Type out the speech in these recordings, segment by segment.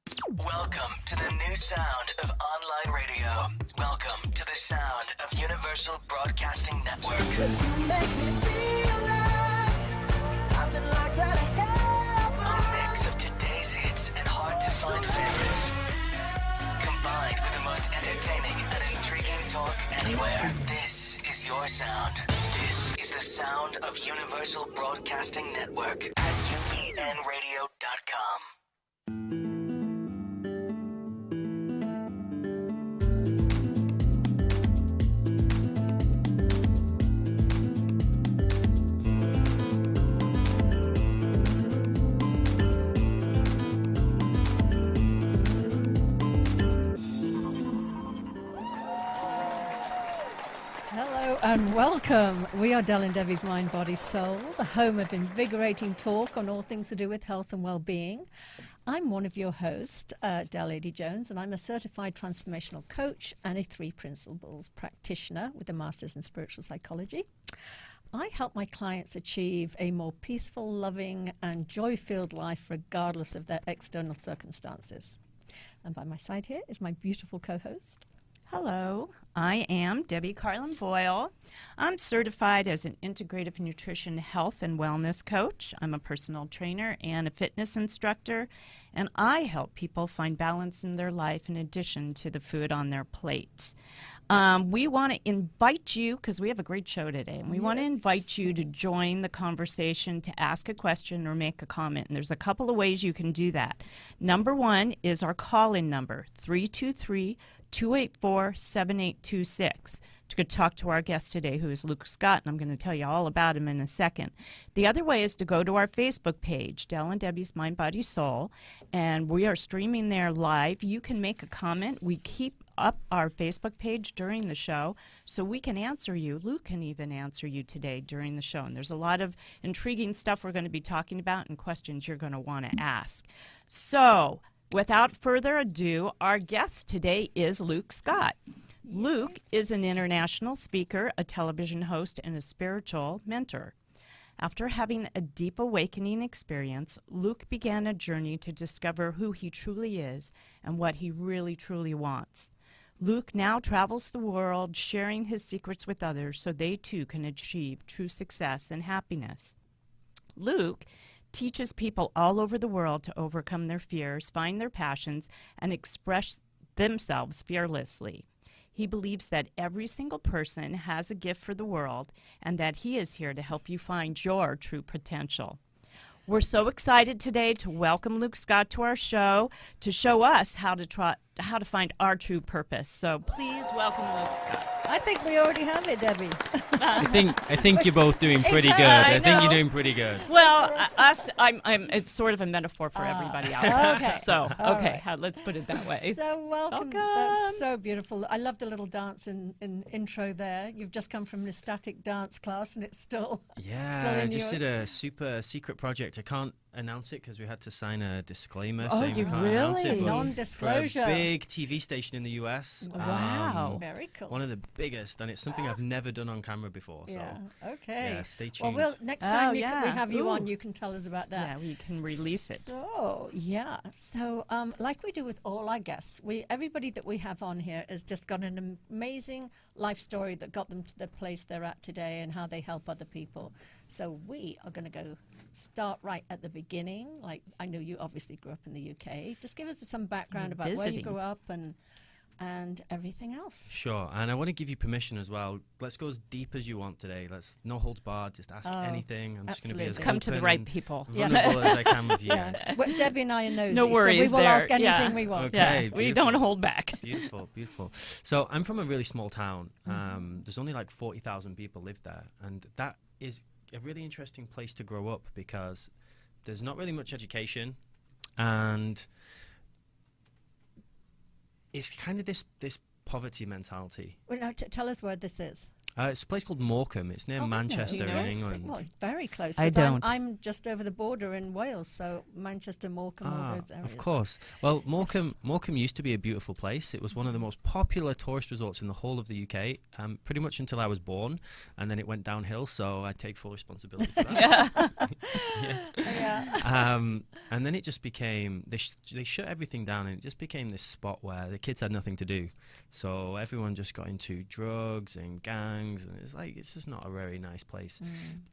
Welcome to the new sound of online radio. Welcome to the sound of Universal Broadcasting Network. 'Cause you make me feel like I've been locked out of heaven. A mix of today's hits and hard-to-find favorites, combined with the most entertaining and intriguing talk anywhere. This is your sound. This is the sound of Universal Broadcasting Network at UENradio.com. Hello and welcome. We are Del and Debi's Mind, Body, Soul, the home of invigorating talk on all things to do with health and well-being. I'm one of your hosts, Del Lady Jones, and I'm a certified transformational coach and a 3 principles practitioner with a master's in spiritual psychology. I help my clients achieve a more peaceful, loving, and joy-filled life regardless of their external circumstances. And by my side here is my beautiful co-host. Hello, I am Debbie Carlin Boyle. I'm certified as an integrative nutrition, health, and wellness coach. I'm a personal trainer and a fitness instructor, and I help people find balance in their life in addition to the food on their plates. We want to invite you, because we have a great show today, and we want to invite you to join the conversation, to ask a question or make a comment. And there's a couple of ways you can do that. Number one is our call-in number, 323-284-7826. You could talk to our guest today, who is Luke Scott, and I'm going to tell you all about him in a second. The other way is to go to our Facebook page, Del and Debbie's Mind, Body, Soul, and we are streaming there live. You can make a comment. We keep up our Facebook page during the show so we can answer you. Luke can even answer you today during the show. And there's a lot of intriguing stuff we're going to be talking about and questions you're going to want to ask. So, without further ado, our guest today is Luke Scott. Luke is an international speaker, a television host, and a spiritual mentor. After having a deep awakening experience, Luke began a journey to discover who he truly is and what he really, truly wants. Luke now travels the world sharing his secrets with others so they too can achieve true success and happiness. Luke teaches people all over the world to overcome their fears, find their passions, and express themselves fearlessly. He believes that every single person has a gift for the world and that he is here to help you find your true potential. We're so excited today to welcome Luke Scott to our show to show us how to find our true purpose. So please welcome Luke Scott. I think we already have it, Debbie. I think you're both doing pretty good. I think you're doing pretty good. Well, it's sort of a metaphor for everybody out there. Okay. So, Right. Let's put it that way. So welcome. Welcome. That's so beautiful. I love the little dance in intro there. You've just come from an ecstatic dance class, and it's still I just did a super secret project. I can't announce it because we had to sign a disclaimer saying we can't announce it. But Non-disclosure. for a big TV station in the US. Wow. Very cool. One of the biggest, and it's something I've never done on camera before. So Okay. yeah, stay tuned. Well, next time we have you on, Ooh. you can tell us about that. Yeah, we can release it. So, like we do with all our guests, everybody that we have on here has just got an amazing life story that got them to the place they're at today and how they help other people. So we are going to start right at the beginning. Like, I know you obviously grew up in the UK. Just give us some background about where you grew up and everything else. Sure, and I want to give you permission as well. Let's go as deep as you want today. Let's no holds barred. Just ask anything. I'm just going to be as Come to the right open people. and vulnerable as I can with you. Well, Debbie and I are nosy, No worries so we will there. ask anything Yeah. we want. Okay. Yeah, we don't hold back. Beautiful, beautiful. So I'm from a really small town. There's only like 40,000 people live there, and that is a really interesting place to grow up because there's not really much education, and it's kind of this poverty mentality. Well, now tell us where this is. It's a place called Morecambe. It's near Manchester in England. Well, very close. I 'cause don't. I'm just over the border in Wales, so Manchester, Morecambe, all those areas. Of course. Well, Morecambe used to be a beautiful place. It was one of the most popular tourist resorts in the whole of the UK, pretty much until I was born, and then it went downhill, so I take full responsibility for that. Yeah. And then it just became, they shut everything down, and it just became this spot where the kids had nothing to do. So everyone just got into drugs and gangs, and it's just not a very nice place.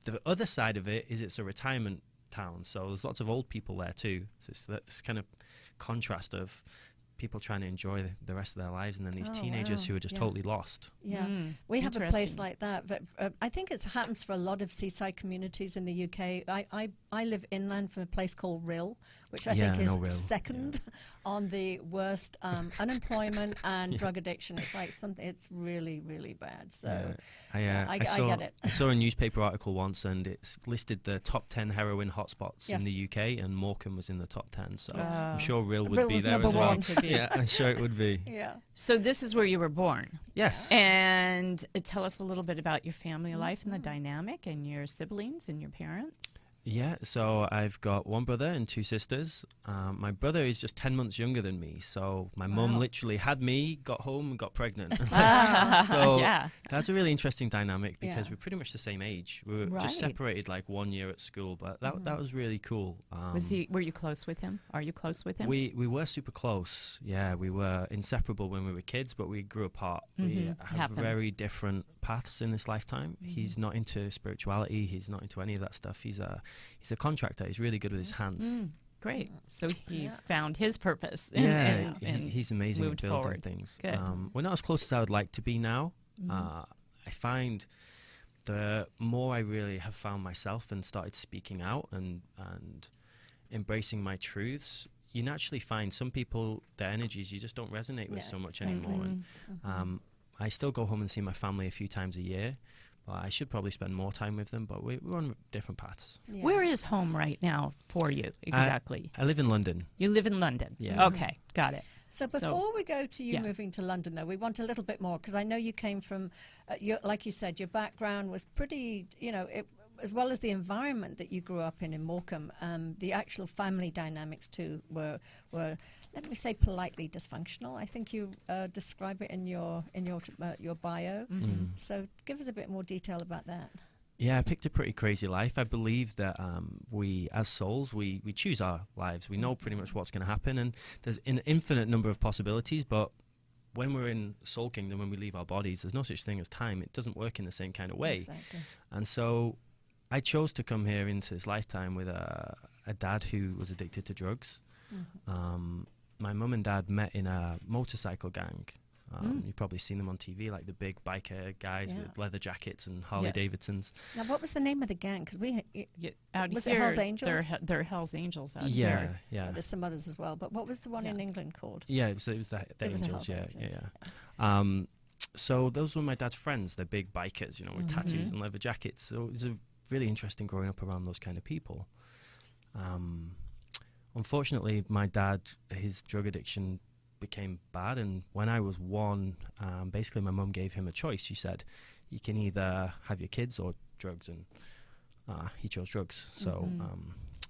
The other side of it is it's a retirement town, so there's lots of old people there too. So it's this kind of contrast of people trying to enjoy the rest of their lives, and then these teenagers who are just totally lost. Yeah, we have a place like that. But I think it happens for a lot of seaside communities in the UK. I live inland from a place called Rhyl, which I think is second on the worst unemployment and drug addiction. It's like something. It's really, really bad. So I get it. I saw a newspaper article once, and it's listed the top 10 heroin hotspots in the UK, and Morecambe was in the top 10. So I'm sure Rhyl would be there as well. Yeah, I'm sure it would be. Yeah. So this is where you were born. Yes. And tell us a little bit about your family life and the dynamic and your siblings and your parents. Yeah, so I've got one brother and two sisters. My brother is just 10 months younger than me, so my mum literally had me, got home, and got pregnant. So that's a really interesting dynamic because we're pretty much the same age. We were just separated like 1 year at school, but that was really cool. Were you close with him? Are you close with him? We were super close. Yeah, we were inseparable when we were kids, but we grew apart. We have very different paths in this lifetime. He's not into spirituality. He's not into any of that stuff. He's a contractor. He's really good with his hands. Great. So he found his purpose. And he's amazing at building forward. things. Good. We're not as close as I would like to be now. I find the more I really have found myself and started speaking out and embracing my truths, you naturally find some people, their energies, you just don't resonate with so much anymore. And, I still go home and see my family a few times a year. I should probably spend more time with them, but we're on different paths. Yeah. Where is home right now for you exactly? I live in London. You live in London? Yeah. Okay, got it. So before we go to you moving to London, though, we want a little bit more, because I know you came from, like you said, your background was pretty, as well as the environment that you grew up in Morecambe, the actual family dynamics too were, let me say, politely dysfunctional. I think you describe it in your bio. So give us a bit more detail about that. Yeah, I picked a pretty crazy life. I believe that we, as souls, we choose our lives. We know pretty much what's going to happen, and there's an infinite number of possibilities, but when we're in Soul Kingdom, when we leave our bodies, there's no such thing as time. It doesn't work in the same kind of way. Exactly. And so I chose to come here into this lifetime with a dad who was addicted to drugs. My mum and dad met in a motorcycle gang. You've probably seen them on TV, like the big biker guys with leather jackets and Harley Davidsons. Now, what was the name of the gang? Because out was here, it Hells Angels? They're Hells Angels out here. Yeah. There's some others as well, but what was the one in England called? Yeah, so it was the Angels. So those were my dad's friends. They're big bikers, with tattoos and leather jackets. So it was really interesting growing up around those kind of people. Unfortunately, my dad, his drug addiction became bad, and when I was 1, basically my mum gave him a choice. She said, you can either have your kids or drugs, and he chose drugs. So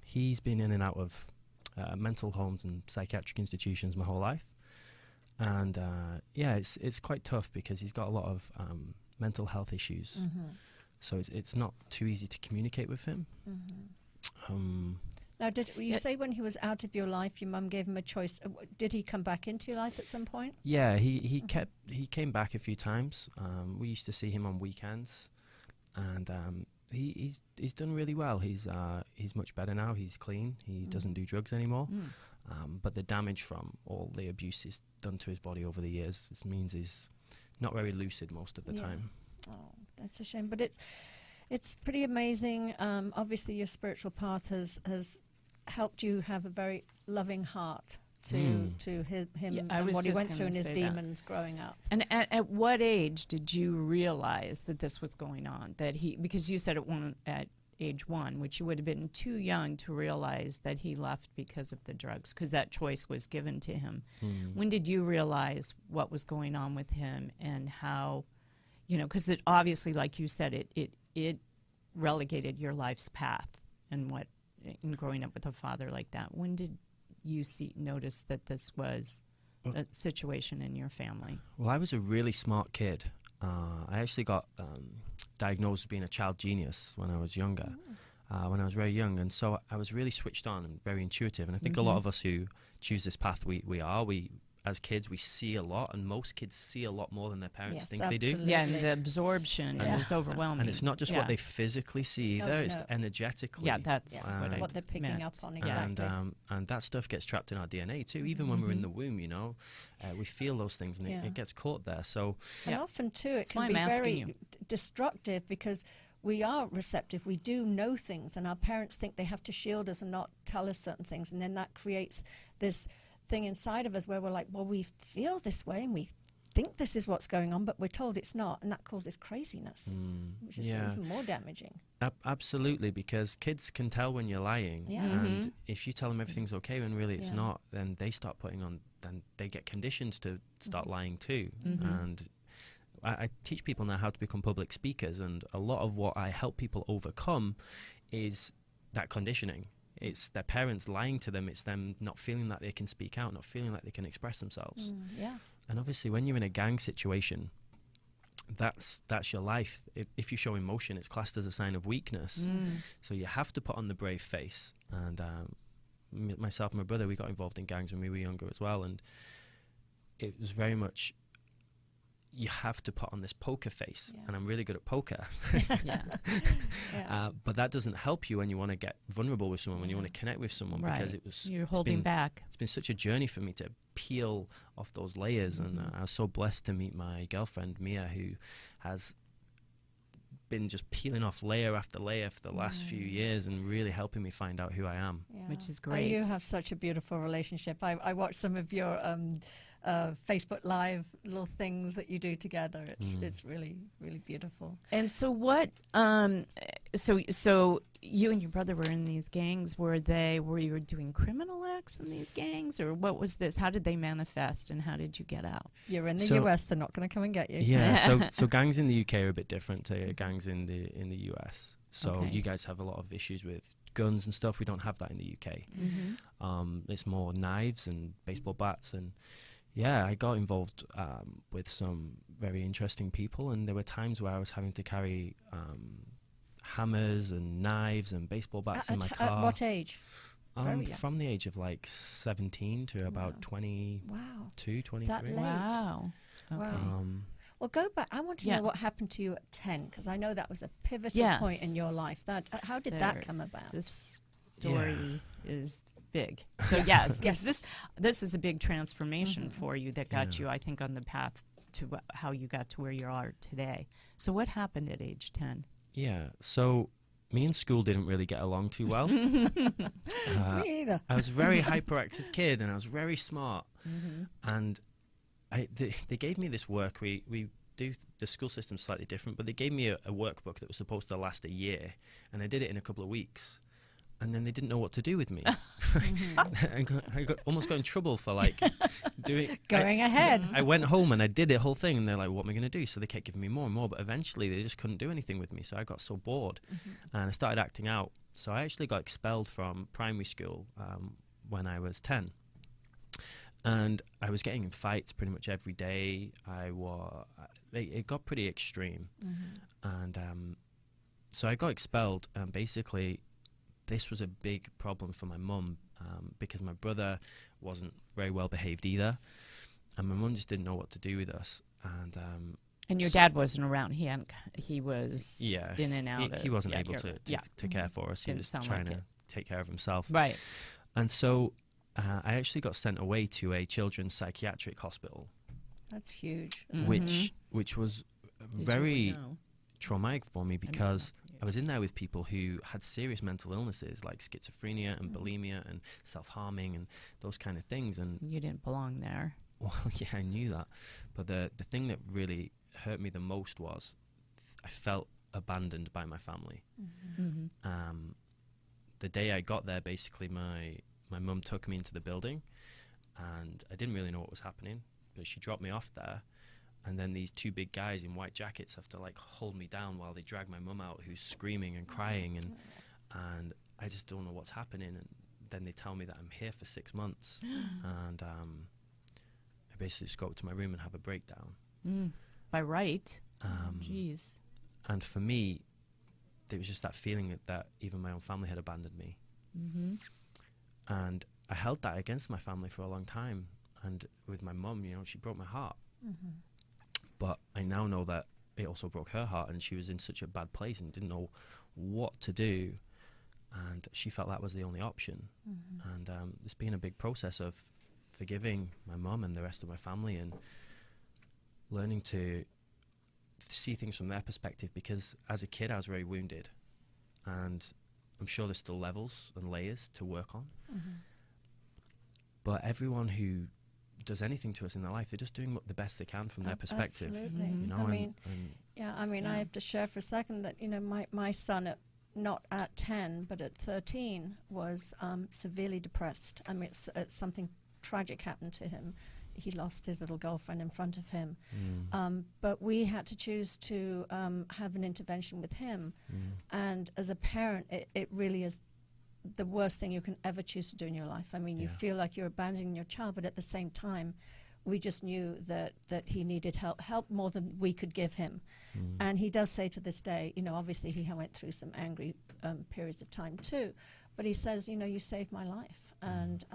he's been in and out of mental homes and psychiatric institutions my whole life, and it's quite tough because he's got a lot of mental health issues. So it's not too easy to communicate with him. Now, did you say when he was out of your life, your mum gave him a choice? Did he come back into your life at some point? Yeah, he came back a few times. We used to see him on weekends, and he's done really well. He's much better now. He's clean. He doesn't do drugs anymore. But the damage from all the abuse he's done to his body over the years, this means he's not very lucid most of the time. Oh, that's a shame. But it's pretty amazing. Obviously, your spiritual path has helped you have a very loving heart to him and what he went through and his demons growing up. And at what age did you realize that this was going on? Because you said at age 1, which you would have been too young to realize that he left because of the drugs, because that choice was given to him. When did you realize what was going on with him and how, because it obviously, like you said, it relegated your life's path and in growing up with a father like that. When did you notice that this was a situation in your family? Well, I was a really smart kid. I actually got diagnosed with being a child genius when I was younger. when I was very young, and so I was really switched on and very intuitive. And I think a lot of us who choose this path, we as kids, we see a lot, and most kids see a lot more than their parents Yes, think they do. absolutely. Yeah, and the absorption is overwhelming. And it's not just what they physically see either; it's energetically. Yeah, that's what they're picking meant. up on, exactly. And that stuff gets trapped in our DNA too. Even when we're in the womb, you know, we feel those things, and it gets caught there. So, and often too, it can why be I'm asking very you. destructive, because we are receptive. We do know things, and our parents think they have to shield us and not tell us certain things, and then that creates this thing inside of us where we're like, well, we feel this way and we think this is what's going on, but we're told it's not, and that causes craziness, which is even more damaging. Absolutely, because kids can tell when you're lying, and if you tell them everything's okay when really it's not, then they start then they get conditioned to start lying too. And I teach people now how to become public speakers, and a lot of what I help people overcome is that conditioning. It's their parents lying to them. It's them not feeling that they can speak out, not feeling like they can express themselves. And obviously, when you're in a gang situation, that's your life. If you show emotion, it's classed as a sign of weakness. So you have to put on the brave face. And myself and my brother, we got involved in gangs when we were younger as well. And it was very much, you have to put on this poker face, and I'm really good at poker. But that doesn't help you when you want to get vulnerable with someone, when you want to connect with someone, because you're holding back. It's been such a journey for me to peel off those layers, and I was so blessed to meet my girlfriend Mia, who has been just peeling off layer after layer for the last few years and really helping me find out who I am. Which is great. You have such a beautiful relationship. I watched some of your Facebook Live little things that you do together. It's really, really beautiful. And so what, so you and your brother were in these gangs. Were you doing criminal acts in these gangs, or what was this? How did they manifest, and how did you get out? You're in the US, they're not going to come and get you. Yeah, so gangs in the UK are a bit different to gangs in the US. So you guys have a lot of issues with guns and stuff. We don't have that in the UK. It's more knives and baseball bats, and I got involved with some very interesting people, and there were times where I was having to carry hammers and knives and baseball bats in my car. At what age? From the age of like 17 to about 22, 23. That late. Wow. Okay. Wow. Well, go back. I want to know what happened to you at 10, because I know that was a pivotal point in your life. How did that come about? This story is big. So this is a big transformation for you that got you, I think, on the path to how you got to where you are today. So what happened at age 10? Yeah, so me and school didn't really get along too well. Me either. I was a very hyperactive kid, and I was very smart. And they gave me this work. We do the school system slightly different, but they gave me a workbook that was supposed to last a year, and I did it in a couple of weeks. And then they didn't know what to do with me. I almost got in trouble for going ahead. I went home and I did the whole thing, and they're like, "What am I going to do?" So they kept giving me more and more, but eventually they just couldn't do anything with me. So I got so bored, and I started acting out. So I actually got expelled from primary school when I was 10, and I was getting in fights pretty much every day. It got pretty extreme, and so I got expelled, and basically this was a big problem for my mum, because my brother wasn't very well behaved either, and my mum just didn't know what to do with us. And your dad wasn't around. He was in and out. He wasn't able to care for us. He was trying to take care of himself. Right. And so I actually got sent away to a children's psychiatric hospital. That's huge. Which was very traumatic for me, because I was in there with people who had serious mental illnesses like schizophrenia and bulimia and self-harming and those kind of things. And you didn't belong there. Well, yeah, I knew that. But the thing that really hurt me the most was I felt abandoned by my family. The day I got there, basically my mum took me into the building, and I didn't really know what was happening, but she dropped me off there. And then these two big guys in white jackets have to hold me down while they drag my mum out, who's screaming and crying, and I just don't know what's happening. And then they tell me that I'm here for 6 months, and I basically just go up to my room and have a breakdown. By right. Jeez. And for me, there was just that feeling that even my own family had abandoned me. Mm-hmm. And I held that against my family for a long time. And with my mum, you know, she broke my heart. Mm-hmm. But I now know that it also broke her heart, and she was in such a bad place and didn't know what to do. And she felt that was the only option. Mm-hmm. And it's been a big process of forgiving my mum and the rest of my family and learning to see things from their perspective, because as a kid I was very wounded, and I'm sure there's still levels and layers to work on. Mm-hmm. But everyone who does anything to us in their life, they're just doing the best they can from their perspective. Absolutely. Mhm. You know, I mean, and I have to share for a second that, you know, my son not at 10 but at 13 was severely depressed. I mean, it's something tragic happened to him. He lost his little girlfriend in front of him. But we had to choose to have an intervention with him. And as a parent, it really is the worst thing you can ever choose to do in your life. I mean, you feel like you're abandoning your child, but at the same time, we just knew that he needed help more than we could give him. And he does say to this day, you know, obviously he went through some angry periods of time too, but he says, you know, you saved my life. And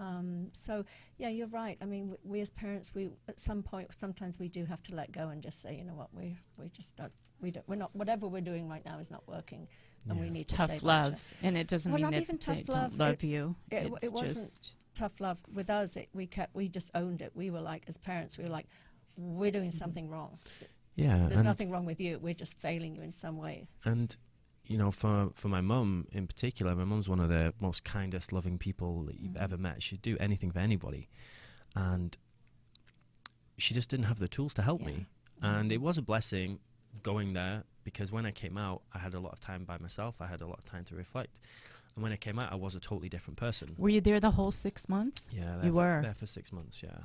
so, yeah, you're right. I mean, we as parents, we at some point, sometimes we do have to let go and just say, you know what, we just don't, we're not, whatever we're doing right now is not working. And we need to Tough save love, our child. and it doesn't Well, mean not that even tough they love. don't love you. It It's wasn't just tough love with us. We just owned it. We were like, as parents, we were like, we're doing something wrong. yeah, There's and, nothing wrong with you. We're just failing you in some way. and you know, for my mum in particular, my mum's one of the most kindest, loving people that you've ever met. She'd do anything for anybody, and she just didn't have the tools to help me. And it was a blessing going there, because when I came out, I had a lot of time by myself. I had a lot of time to reflect. And when I came out, I was a totally different person. Were you there the whole 6 months? Yeah, You were. there for 6 months, yeah.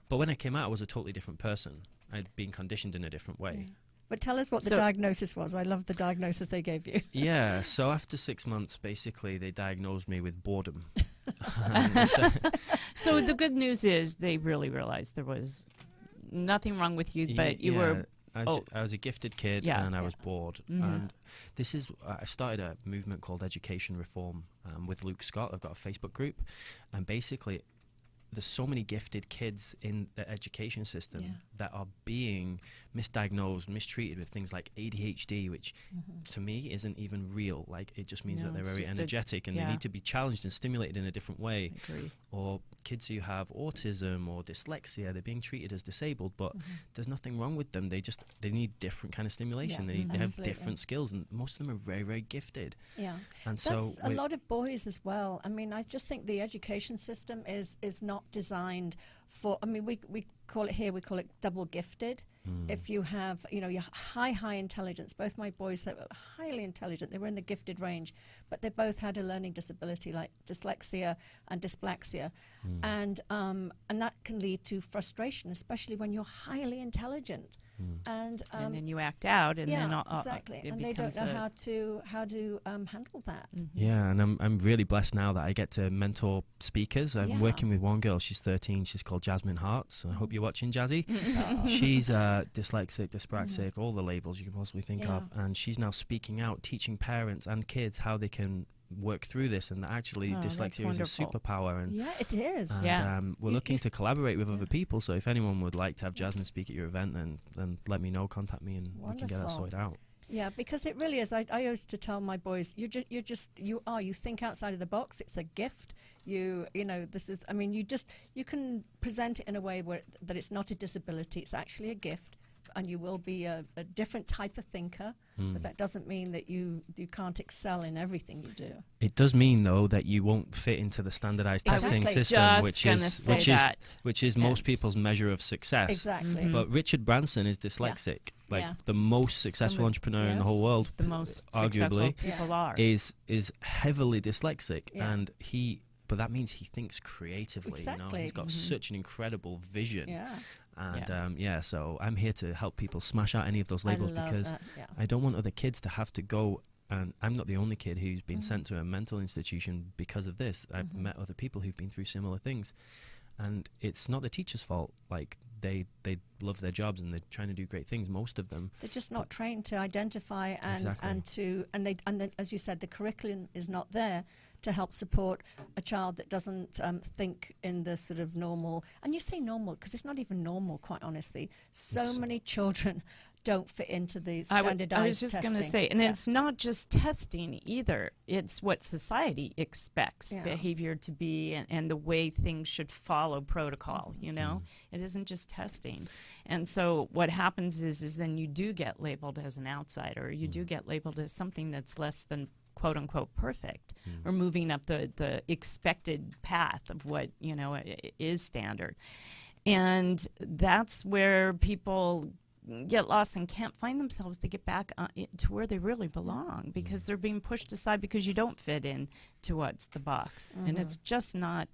But when I came out, I was a totally different person. I'd been conditioned in a different way. But tell us what the So- diagnosis was. I love the diagnosis they gave you. Yeah, so after 6 months, basically, they diagnosed me with boredom. So the good news is they really realized there was nothing wrong with you, but you were. I was a gifted kid, Yeah. and I was bored. And this is, I started a movement called Education Reform with Luke Scott. I've got a Facebook group, and basically, there's so many gifted kids in the education system that are being misdiagnosed, mistreated with things like ADHD, which to me isn't even real. Like, it just means No, that they're it's very just energetic and they need to be challenged and stimulated in a different way. I agree. Or kids who have autism or dyslexia, they're being treated as disabled, but there's nothing wrong with them. They need different kind of stimulation. Yeah, they have absolutely. different skills, and most of them are very, very gifted. Yeah. And That's so a lot of boys as well. I mean, I just think the education system is not designed for, I mean, we call it here, we call it double gifted. If you have, you know, your high intelligence, both my boys, they were highly intelligent, they were in the gifted range, but they both had a learning disability like dyslexia and dyspraxia. And that can lead to frustration, especially when you're highly intelligent. And then you act out, and then exactly, it and they don't becomes know a- how to handle that. Yeah, and I'm really blessed now that I get to mentor speakers. I'm Yeah. working with one girl. She's 13. She's called Jasmine Hartz. I hope you're watching, Jazzy. She's dyslexic, dyspraxic, all the labels you can possibly think of. And she's now speaking out, teaching parents and kids how they can work through this, and that actually Oh, that's dyslexia is a wonderful. superpower. And Yeah, it is. And, Yeah. we're looking to collaborate with other people. So if anyone would like to have Jasmine speak at your event, then let me know, contact me, and we can get that Wonderful. sorted out. Yeah, because it really is. I used to tell my boys, you think outside of the box. It's a gift. You know, this is. I mean, you can present it in a way that it's not a disability. It's actually a gift, and you will be a different type of thinker. But that doesn't mean that you can't excel in everything you do. It does mean, though, that you won't fit into the standardized testing Exactly. system, Just which is most Yes. people's measure of success. Exactly. But Richard Branson is dyslexic, like Yeah. the most successful entrepreneur in the whole world, The most successful arguably, people are. is heavily dyslexic, Yeah. and but that means he thinks creatively. You know, Exactly. he's got such an incredible vision. Yeah. And so I'm here to help people smash out any of those labels, I love because that. Yeah. I don't want other kids to have to go. And I'm not the only kid who's been sent to a mental institution because of this. I've met other people who've been through similar things. and it's not the teacher's fault. Like they love their jobs and they're trying to do great things, most of them. They're just not trained to identify Exactly. and then, as you said, the curriculum is not there to help support a child that doesn't think in the sort of normal. And you say normal because it's not even normal, quite honestly. So many children don't fit into the standardized I was just going to say, and Yeah. it's not just testing either. It's what society expects Yeah. behavior to be, and the way things should follow protocol. You know, it isn't just testing. And so what happens is then you do get labeled as an outsider. You do get labeled as something that's less than quote unquote perfect, or moving up the expected path of what is standard. And that's where people get lost and can't find themselves to get back to where they really belong, because they're being pushed aside because you don't fit in to what's the box. And it's just not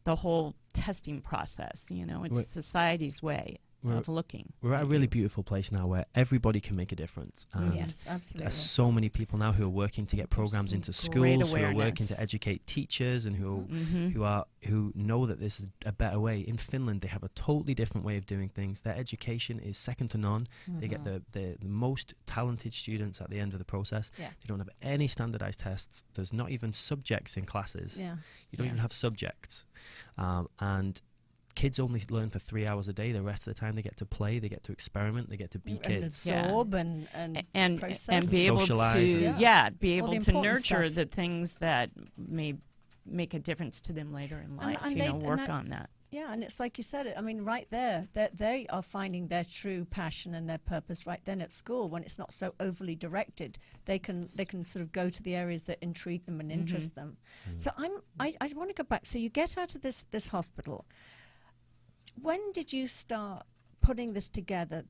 the whole testing process, it's society's way of looking. We're at a really beautiful place now where everybody can make a difference. And Yes, absolutely. there's so many people now who are working to get programs into great schools, who are working awareness. to educate teachers, and who know that this is a better way. In Finland, they have a totally different way of doing things. Their education is second to none. They get the most talented students at the end of the process. Yeah. They don't have any standardized tests. There's not even subjects in classes. Yeah. You don't even have subjects. And kids only learn for 3 hours a day. The rest of the time they get to play, they get to experiment, they get to be And kids. absorb and process. and be able Socialize to and- be All able the to important nurture stuff. the things that may make a difference to them later in life. and Work that- on that. Yeah, and it's like you said, I mean, right there, that they are finding their true passion and their purpose right then at school, when it's not so overly directed. They can sort of go to the areas that intrigue them and interest them. So I want to go back. So you get out of this hospital. When did you start putting this together?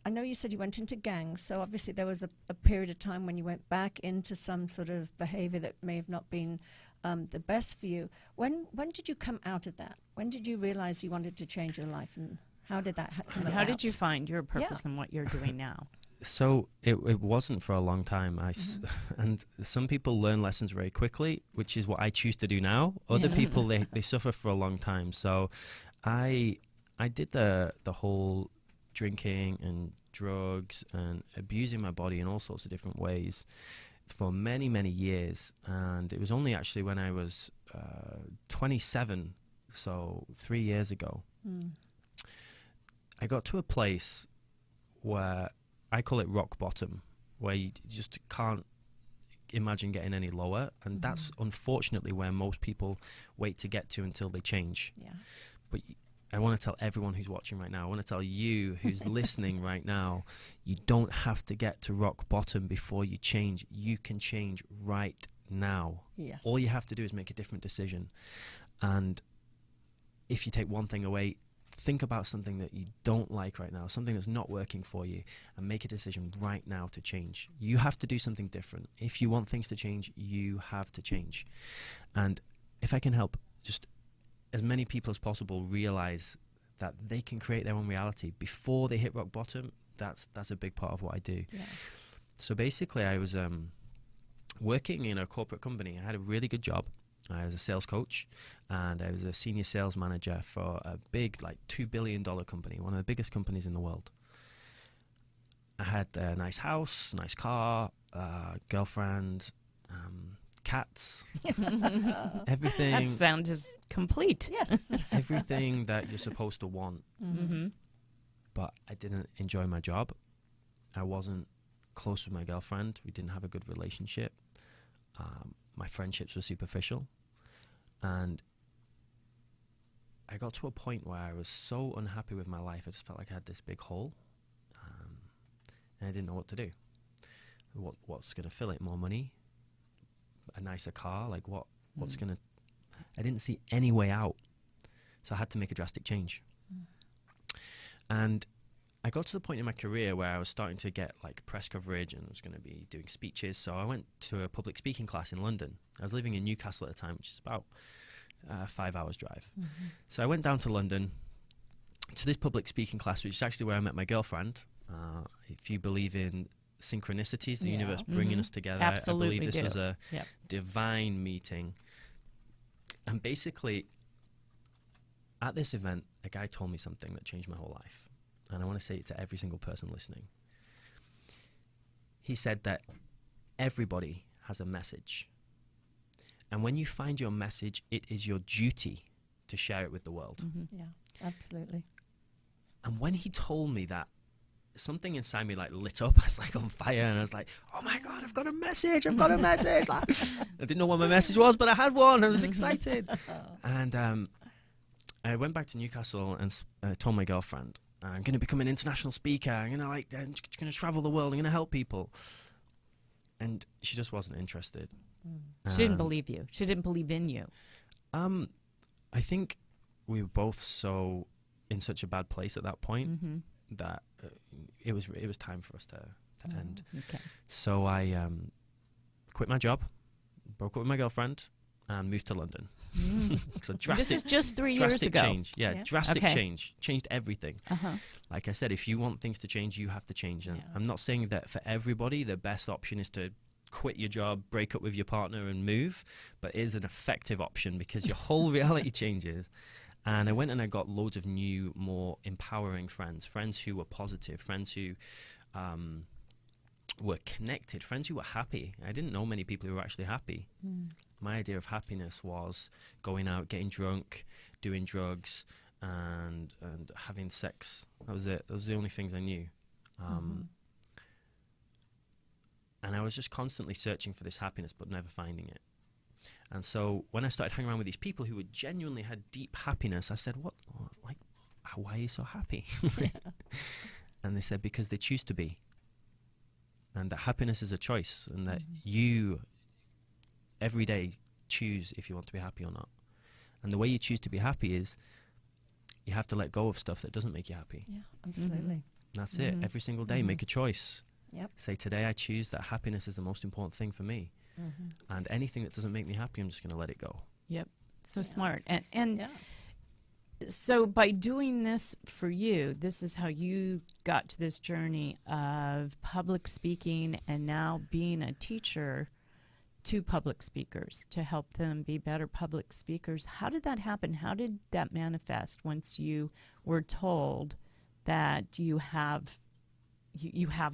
I know you said you went into gangs, so obviously there was a period of time when you went back into some sort of behavior that may have not been the best for you. When did you come out of that? When did you realize you wanted to change your life, and how did that come about? How did you find your purpose in what you're doing now? So it wasn't for a long time. And some people learn lessons very quickly, which is what I choose to do now. Other people, they suffer for a long time. So I did the whole drinking and drugs and abusing my body in all sorts of different ways for many, many years. And it was only actually when I was 27, so 3 years ago, I got to a place where I call it rock bottom, where you just can't imagine getting any lower. And that's unfortunately where most people wait to get to until they change. Yeah. But I want to tell everyone who's watching right now, I want to tell you who's listening right now, you don't have to get to rock bottom before you change. You can change right now. Yes. All you have to do is make a different decision. And if you take one thing away, think about something that you don't like right now, something that's not working for you, and make a decision right now to change. You have to do something different. If you want things to change, you have to change. And if I can help just as many people as possible realize that they can create their own reality before they hit rock bottom, that's a big part of what I do. Yeah. So basically I was working in a corporate company. I had a really good job. I was a sales coach, and I was a senior sales manager for a big, like, $2 billion company, one of the biggest companies in the world. I had a nice house, nice car, girlfriend, cats, everything. That sound is complete. Yes. Everything that you're supposed to want. Mm-hmm. But I didn't enjoy my job. I wasn't close with my girlfriend. We didn't have a good relationship. My friendships were superficial. And I got to a point where I was so unhappy with my life. I just felt like I had this big hole. And I didn't know what to do. What's going to fill it? More money? A nicer car? Like what's going to... I didn't see any way out. So I had to make a drastic change. And I got to the point in my career where I was starting to get like press coverage and I was going to be doing speeches. So I went to a public speaking class in London. I was living in Newcastle at the time, which is about a 5 hours drive. So I went down to London to this public speaking class, which is actually where I met my girlfriend. If you believe in synchronicities, the universe bringing us together, Absolutely I believe this do. was a Yep. divine meeting. And basically, at this event, a guy told me something that changed my whole life. And I want to say it to every single person listening. He said that everybody has a message. And when you find your message, it is your duty to share it with the world. Yeah, absolutely. And when he told me that, something inside me like lit up. I was like on fire, and I was like, "Oh my God, I've got a message! I've got a message!" Like, I didn't know what my message was, but I had one. I was excited. And I went back to Newcastle and told my girlfriend, "I'm going to become an international speaker. I'm going to travel the world. I'm going to help people." And she just wasn't interested. She didn't believe you. She didn't believe in you. I think we were both so in such a bad place at that point that it was time for us to end. Okay. So I quit my job, broke up with my girlfriend, and moved to London. So drastic. This is just 3 years drastic ago. change. Yeah, Yeah. drastic Okay. change. Changed everything. Like I said, if you want things to change, you have to change. And I'm not saying that for everybody, the best option is to quit your job, break up with your partner, and move, but it is an effective option because your whole reality changes. And I went and I got loads of new, more empowering friends who were positive, friends who were connected, friends who were happy. I didn't know many people who were actually happy. My idea of happiness was going out, getting drunk, doing drugs, and having sex. That was it. Those were the only things I knew. And I was just constantly searching for this happiness, but never finding it. And so when I started hanging around with these people who would genuinely had deep happiness, I said, why are you so happy? And they said, because they choose to be. And that happiness is a choice, and that you every day choose if you want to be happy or not. And the way you choose to be happy is you have to let go of stuff that doesn't make you happy. Yeah, absolutely. That's it. Every single day, make a choice. Yep. Say, today I choose that happiness is the most important thing for me. And anything that doesn't make me happy, I'm just going to let it go. Yep. So smart. And Yeah. so by doing this for you, this is how you got to this journey of public speaking and now being a teacher to public speakers to help them be better public speakers. How did that happen? How did that manifest once you were told that you have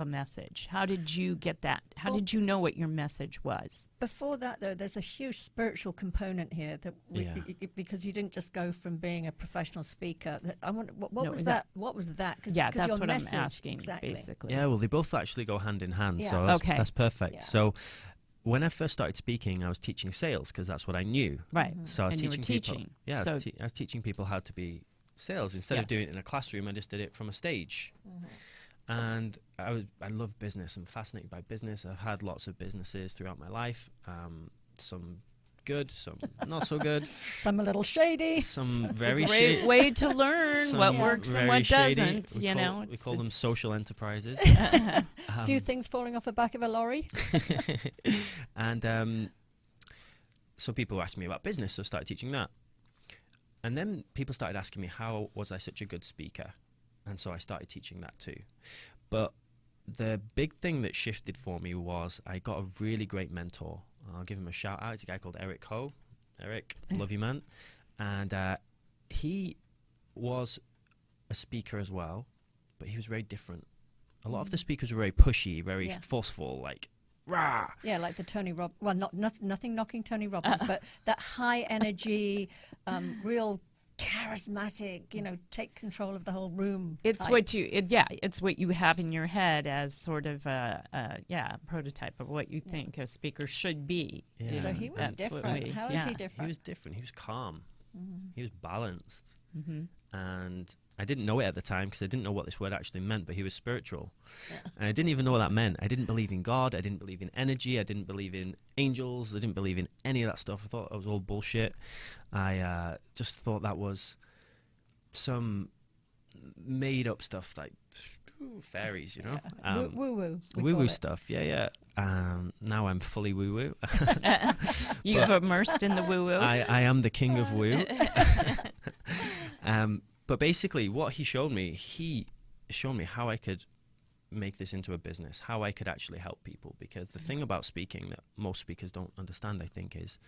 a message? How did you get that? How did you know what your message was? Before that, though, there's a huge spiritual component here that because you didn't just go from being a professional speaker. I want what was that? What was that? That's your what message, I'm asking, exactly. basically. Yeah, well, they both actually go hand in hand. Yeah. So that's perfect. Yeah. So when I first started speaking, I was teaching sales because that's what I knew. Right. So I was And you were teaching people. teaching. Yeah, So- I was teaching people how to be sales. Instead of doing it in a classroom, I just did it from a stage. And I love business. I'm fascinated by business. I've had lots of businesses throughout my life. Some good, some not so good. Some a little shady. Some That's very Great shady. way to learn Some what works and very what shady. doesn't. We call them social enterprises. A few things falling off the back of a lorry. And so people were asking me about business, so I started teaching that. And then people started asking me, how was I such a good speaker? And so I started teaching that too. But the big thing that shifted for me was I got a really great mentor. I'll give him a shout out. It's a guy called Eric Ho. Eric, love you, man. And he was a speaker as well, but he was very different. A lot of the speakers were very pushy, very forceful, like, rah. Yeah, like the Tony Robbins. Well, nothing knocking Tony Robbins, but that high energy, real charismatic, take control of the whole room. It's type. it's what you have in your head as sort of a prototype of what you think a speaker should be. Yeah. So he was That's what different. we- How is he different? He was different. He was calm. He was balanced. And I didn't know it at the time because I didn't know what this word actually meant, but he was spiritual. And I didn't even know what that meant. I didn't believe in God. I didn't believe in energy. I didn't believe in angels. I didn't believe in any of that stuff. I thought that was all bullshit. I just thought that was some made up stuff, like fairies, Woo-woo. woo-woo stuff. Yeah. Now I'm fully woo-woo. You've immersed in the woo-woo. I am the king of woo. But basically what he showed me how I could make this into a business, how I could actually help people. Because the thing about speaking that most speakers don't understand, I think, is,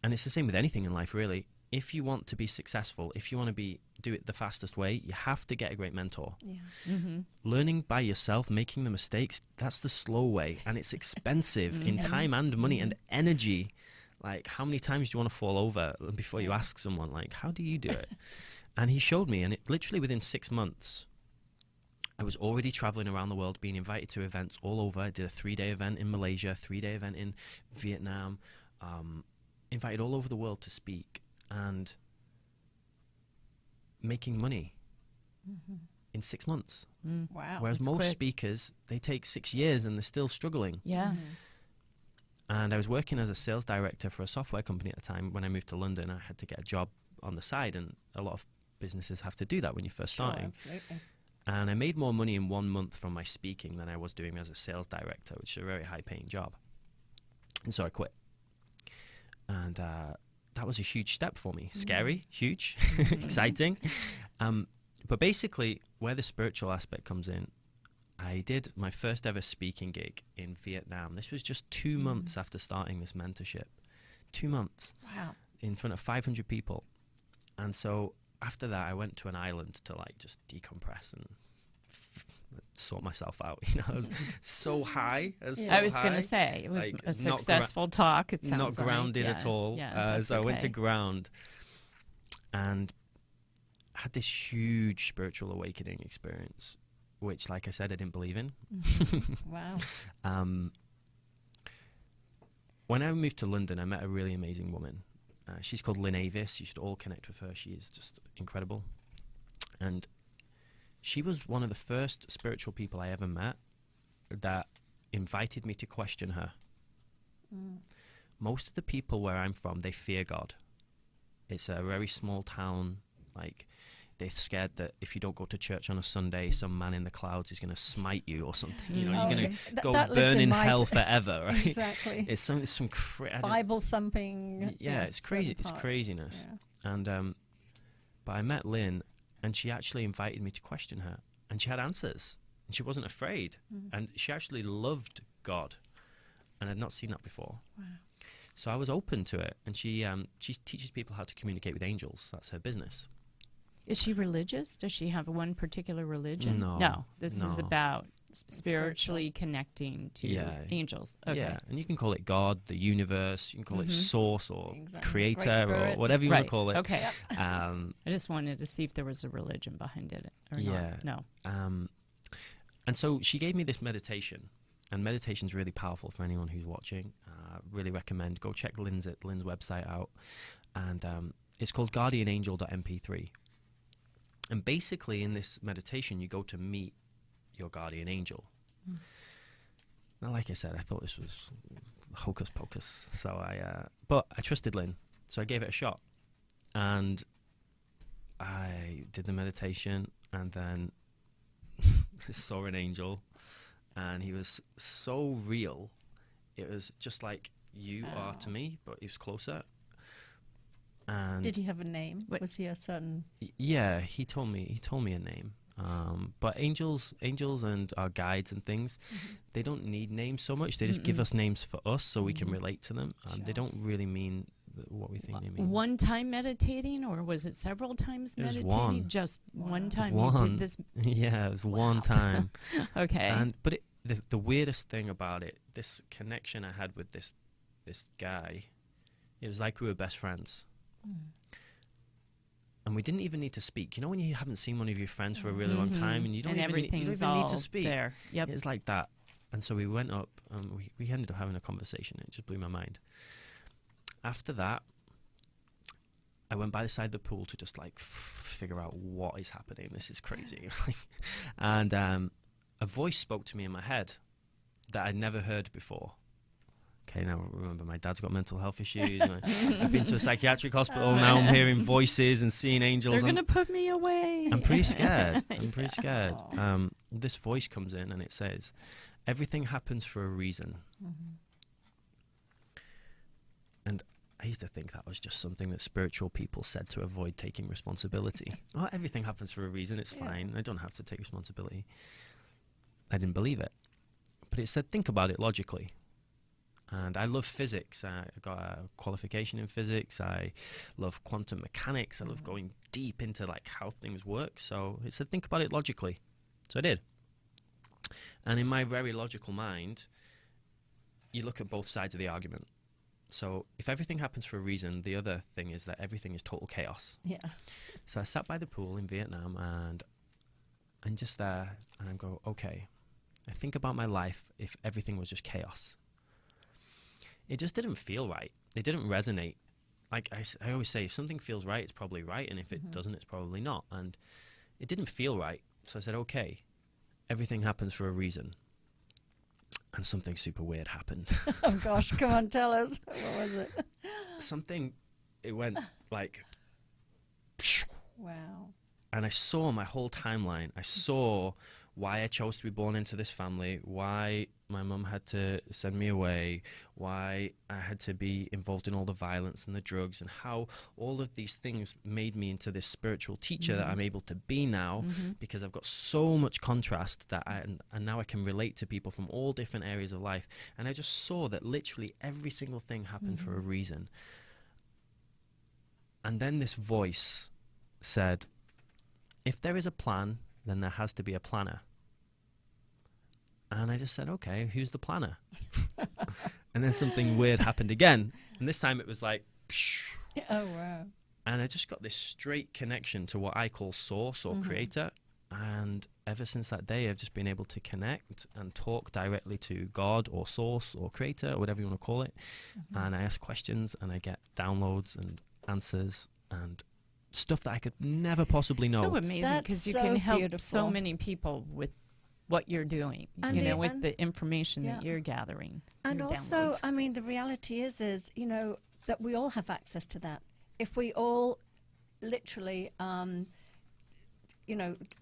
and it's the same with anything in life really, if you want to be successful, if you want to do it the fastest way, you have to get a great mentor. Yeah. Mm-hmm. Learning by yourself, making the mistakes, that's the slow way, and it's expensive in time and money and energy. Like, how many times do you want to fall over before you ask someone, like, how do you do it? And he showed me, and it literally within 6 months, I was already traveling around the world, being invited to events all over. I did a 3-day event in Malaysia, 3-day event in Vietnam, invited all over the world to speak, and making money in 6 months. Wow. Whereas that's most quick. speakers, they take 6 years and they're still struggling. Yeah. And I was working as a sales director for a software company at the time. When I moved to London, I had to get a job on the side, and a lot of businesses have to do that when you're first Sure, starting. absolutely. And I made more money in 1 month from my speaking than I was doing as a sales director, which is a very high-paying job. And so I quit. And that was a huge step for me. Scary, huge, exciting. But basically, where the spiritual aspect comes in, I did my first ever speaking gig in Vietnam. This was just 2 months after starting this mentorship. 2 months Wow. in front of 500 people. And so after that, I went to an island to like just decompress and sort myself out. You know, I was so high. I was going to say, it was like, a not successful talk. It sounds not grounded like. at all. Yeah, that's so I went to okay. ground and had this huge spiritual awakening experience, which, like I said, I didn't believe in. Wow. When I moved to London, I met a really amazing woman. She's called Lynn Avis. You should all connect with her. She is just incredible. And she was one of the first spiritual people I ever met that invited me to question her. Most of the people where I'm from, they fear God. It's a very small town. Like, they're scared that if you don't go to church on a Sunday, some man in the clouds is going to smite you or something. You know, you're going to go that lives burn in in my hell forever, right? Exactly. It's some Bible thumping. yeah, it's crazy. certain It's parts. craziness. Yeah. And but I met Lynn, and she actually invited me to question her, and she had answers, and she wasn't afraid, and she actually loved God, and I'd not seen that before. Wow. So I was open to it, and she teaches people how to communicate with angels. That's her business. Is she religious? Does she have one particular religion? No, This is no. about spiritually connecting to Yeah. angels. Okay. Yeah, and you can call it God, the universe. You can call it Source or Exactly. Creator Great or Spirit. whatever you want Right. to call it. Okay. Um, I just wanted to see if there was a religion behind it or Yeah. not. No. And so she gave me this meditation, and meditation's really powerful for anyone who's watching. Really recommend go check Lynn's website out, and it's called guardianangel.mp3. And basically, in this meditation, you go to meet your guardian angel. Now, like I said, I thought this was hocus pocus, so but I trusted Lynn, so I gave it a shot, and I did the meditation, and then saw an angel, and he was so real. It was just like you are to me, but he was closer. And Did he have a name? Wait. Was he a certain? yeah, he told me a name. But angels and our guides and things, they don't need names so much. They just give us names for us so we can relate to them. They Sure. don't really mean what we think they mean. One time meditating, or was it several times It was meditating? one. Just one time you One. did this. Yeah, it was one time. Okay. But the weirdest thing about it, this connection I had with this guy, it was like we were best friends. And we didn't even need to speak. You know when you haven't seen one of your friends for a really long time and you don't and even everything's need all to speak. there. Yep. It's like that. And so we went up and we ended up having a conversation. It just blew my mind. After that, I went by the side of the pool to just like figure out what is happening. This is crazy. And a voice spoke to me in my head that I'd never heard before. Okay, now remember, my dad's got mental health issues. I've been to a psychiatric hospital. Now I'm hearing voices and seeing angels. They're going to put me away. I'm pretty scared. This voice comes in and it says, everything happens for a reason. And I used to think that was just something that spiritual people said to avoid taking responsibility. Oh, everything happens for a reason. It's fine. I don't have to take responsibility. I didn't believe it. But it said, think about it logically. And I love physics. I got a qualification in physics. I love quantum mechanics. I love going deep into like how things work. So it said, think about it logically. So I did. And in my very logical mind, you look at both sides of the argument. So if everything happens for a reason, the other thing is that everything is total chaos. Yeah. So I sat by the pool in Vietnam, and I'm just there, and I go, okay, I think about my life if everything was just chaos. It just didn't feel right. It didn't resonate. Like I always say, if something feels right, it's probably right, and if it doesn't, it's probably not. And it didn't feel right. So I said, okay, everything happens for a reason. And something super weird happened. Oh gosh, come on, tell us. What was it? It went like, Wow. and I saw my whole timeline. I saw why I chose to be born into this family, why my mum had to send me away, why I had to be involved in all the violence and the drugs, and how all of these things made me into this spiritual teacher that I'm able to be now, because I've got so much contrast that and now I can relate to people from all different areas of life. And I just saw that literally every single thing happened for a reason. And then this voice said, if there is a plan, then there has to be a planner. And I just said, okay, who's the planner? And then something weird happened again. And this time it was like, psh. Oh, wow. And I just got this straight connection to what I call source or creator. And ever since that day, I've just been able to connect and talk directly to God or source or creator or whatever you want to call it. And I ask questions and I get downloads and answers and stuff that I could never possibly know. So amazing, because you That's can so help beautiful. so many people with what you're doing, And with the information that yeah. you're gathering. And your also, downloads. I mean, the reality is, that we all have access to that. If we all literally,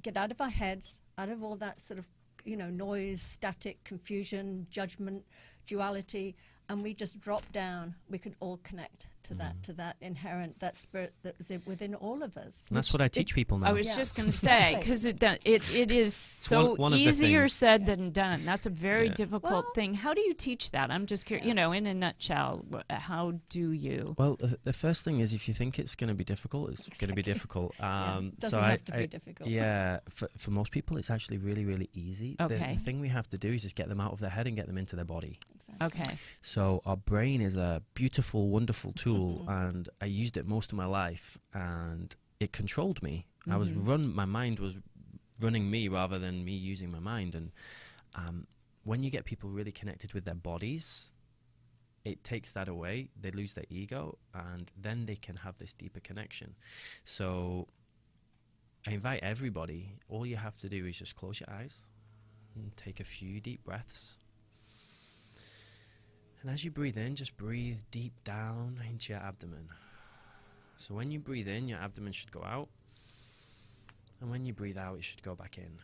get out of our heads, out of all that sort of, noise, static, confusion, judgment, duality, and we just drop down, we can all connect to that inherent, that spirit that is within all of us. And that's what I teach people now. I was Yeah. just going to say, because it is so one of the easier things. said than done. That's a very Yeah. difficult Well- thing. How do you teach that? I'm just curious, in a nutshell, how do you? Well, the first thing is, if you think it's going to be difficult, it's going to be Exactly. difficult. Doesn't have to be difficult. Yeah, for most people, it's actually really, really easy. Okay. The thing we have to do is just get them out of their head and get them into their body. Exactly. Okay. So our brain is a beautiful, wonderful tool, and I used it most of my life, and it controlled me. My mind was running me rather than me using my mind. And when you get people really connected with their bodies, it takes that away. They lose their ego, and then they can have this deeper connection. So I invite everybody, all you have to do is just close your eyes and take a few deep breaths. And as you breathe in, just breathe deep down into your abdomen. So when you breathe in, your abdomen should go out. And when you breathe out, it should go back in.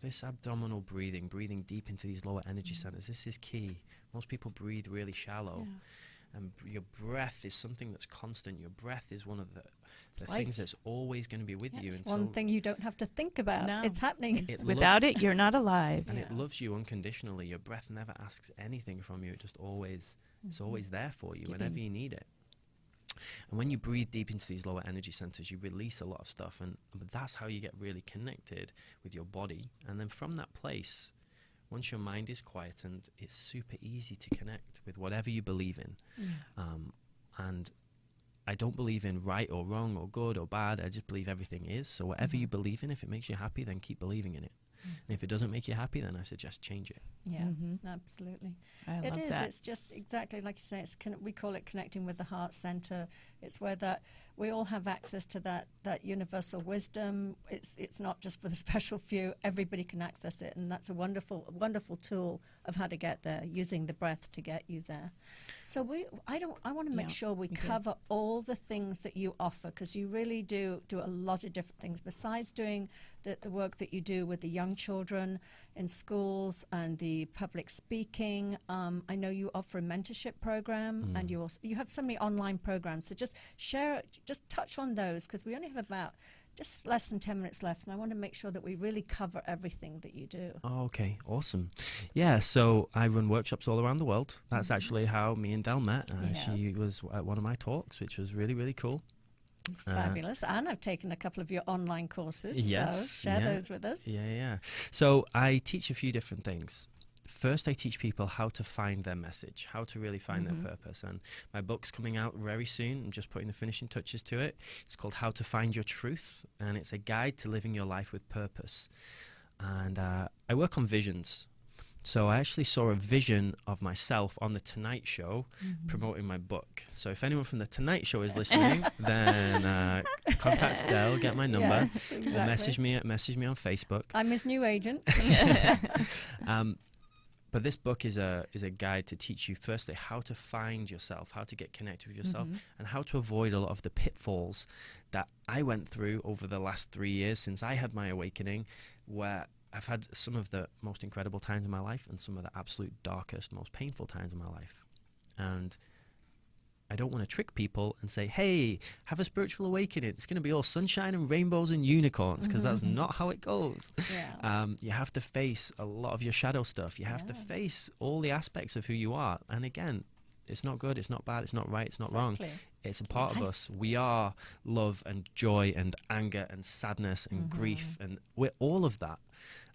This abdominal breathing deep into these lower energy centers, this is key. Most people breathe really shallow. Yeah. And your breath is something that's constant. Your breath is one of the life. things that's always going to be with you. It's until one thing you don't have to think about. No. It's happening. it Without it, you're not alive. And it loves you unconditionally. Your breath never asks anything from you. It just always, it's always there for you whenever you need it. And when you breathe deep into these lower energy centers, you release a lot of stuff. And that's how you get really connected with your body. And then from that place, once your mind is quietened, it's super easy to connect with whatever you believe in. And I don't believe in right or wrong or good or bad. I just believe everything is. So whatever you believe in, if it makes you happy, then keep believing in it. And if it doesn't make you happy, then I suggest change it. Yeah, absolutely. I It love is. that. It's just exactly like you say. We call it connecting with the heart center. It's where that we all have access to that universal wisdom. It's not just for the special few. Everybody can access it, and that's a wonderful tool of how to get there, using the breath to get you there. So I want to make sure we cover all the things that you offer, because you really do a lot of different things besides doing the work that you do with the young children in schools and the public speaking. I know you offer a mentorship program, and you have so many online programs. So just touch on those, because we only have about just less than 10 minutes left, and I want to make sure that we really cover everything that you do. Oh, okay, awesome. Yeah, so I run workshops all around the world. That's actually how me and Del met. She Yes. was at one of my talks, which was really, really cool. It's fabulous. And I've taken a couple of your online courses, so Yes, share yeah. those with us. Yeah. So I teach a few different things. First, I teach people how to find their message, how to really find their purpose. And my book's coming out very soon. I'm just putting the finishing touches to it. It's called How to Find Your Truth, and it's a guide to living your life with purpose. And I work on visions. So I actually saw a vision of myself on The Tonight Show promoting my book. So if anyone from The Tonight Show is listening, then contact Del, get my number, Yes, or exactly. message me on Facebook. I'm his new agent. But this book is a guide to teach you, firstly, how to find yourself, how to get connected with yourself, and how to avoid a lot of the pitfalls that I went through over the last 3 years since I had my awakening, where I've had some of the most incredible times in my life and some of the absolute darkest, most painful times in my life. And I don't want to trick people and say, hey, have a spiritual awakening. It's going to be all sunshine and rainbows and unicorns, because that's not how it goes. Yeah. You have to face a lot of your shadow stuff. You have to face all the aspects of who you are. And again, it's not good, it's not bad, it's not right, it's not wrong. Exactly. It's a part of us. We are love and joy and anger and sadness and grief, and we're all of that.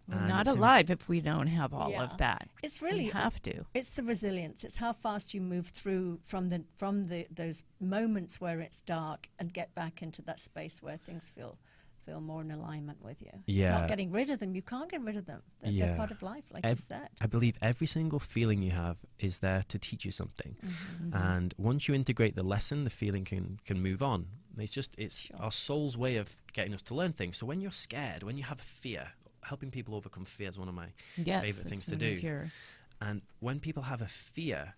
We're And not it's alive if we don't have all Yeah. of that. It's really We have to. It's the resilience. It's how fast you move through from those moments where it's dark and get back into that space where things feel more in alignment with you. It's Yeah. not getting rid of them. You can't get rid of them. They're Yeah. part of life, like you said. I believe every single feeling you have is there to teach you something. And once you integrate the lesson, the feeling can move on. It's Sure. our soul's way of getting us to learn things. So when you're scared, when you have fear, helping people overcome fear is one of my Yes, favorite it's things to one do. of your- And when people have a fear,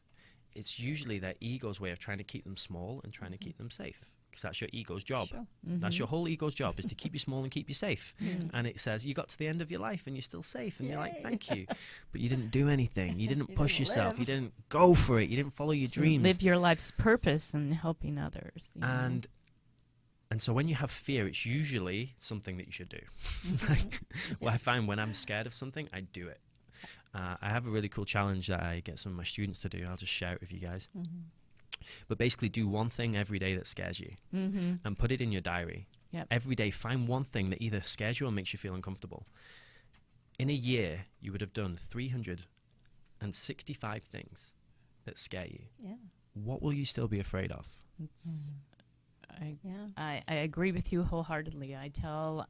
it's usually their ego's way of trying to keep them small and trying to keep them safe. Because that's your ego's job. Sure. That's your whole ego's job, is to keep you small and keep you safe. And it says, you got to the end of your life and you're still safe. And you're like, Yay. thank you. But you didn't do anything. You didn't You push didn't yourself. live. You didn't go for it. You didn't follow your to dreams. live your life's purpose and helping others. you know. And so when you have fear, it's usually something that you should do. Like, what I find when I'm scared of something, I do it. I have a really cool challenge that I get some of my students to do. I'll just share it with you guys. But basically do one thing every day that scares you and put it in your diary. Yep. Every day, find one thing that either scares you or makes you feel uncomfortable. In a year, you would have done 365 things that scare you. Yeah. What will you still be afraid of? It's- Yeah. I agree with you wholeheartedly. I tell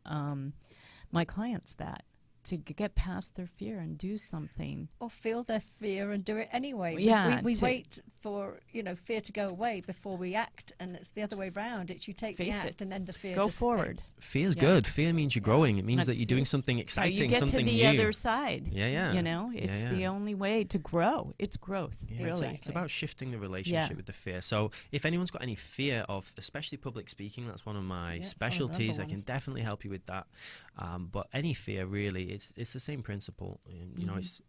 my clients that to get past their fear and do something. Or feel their fear and do it anyway. Yeah, We to- wait for, fear to go away before we act, and it's the other way round. It's you take the Face act it. and then the fear Go dissipates. forward. Fear's Yeah. good. Fear means you're growing. It means that That's- you're doing it's something how exciting, you get something to the new. other side. Yeah. You know, it's Yeah. the only way to grow. It's growth, Yeah, really. Exactly. It's about shifting the relationship Yeah. with the fear. So if anyone's got any fear of, especially public speaking, that's one of my Yeah, it's one of the number specialties. I can ones. definitely help you with that. But any fear, really, it's the same principle. And, it's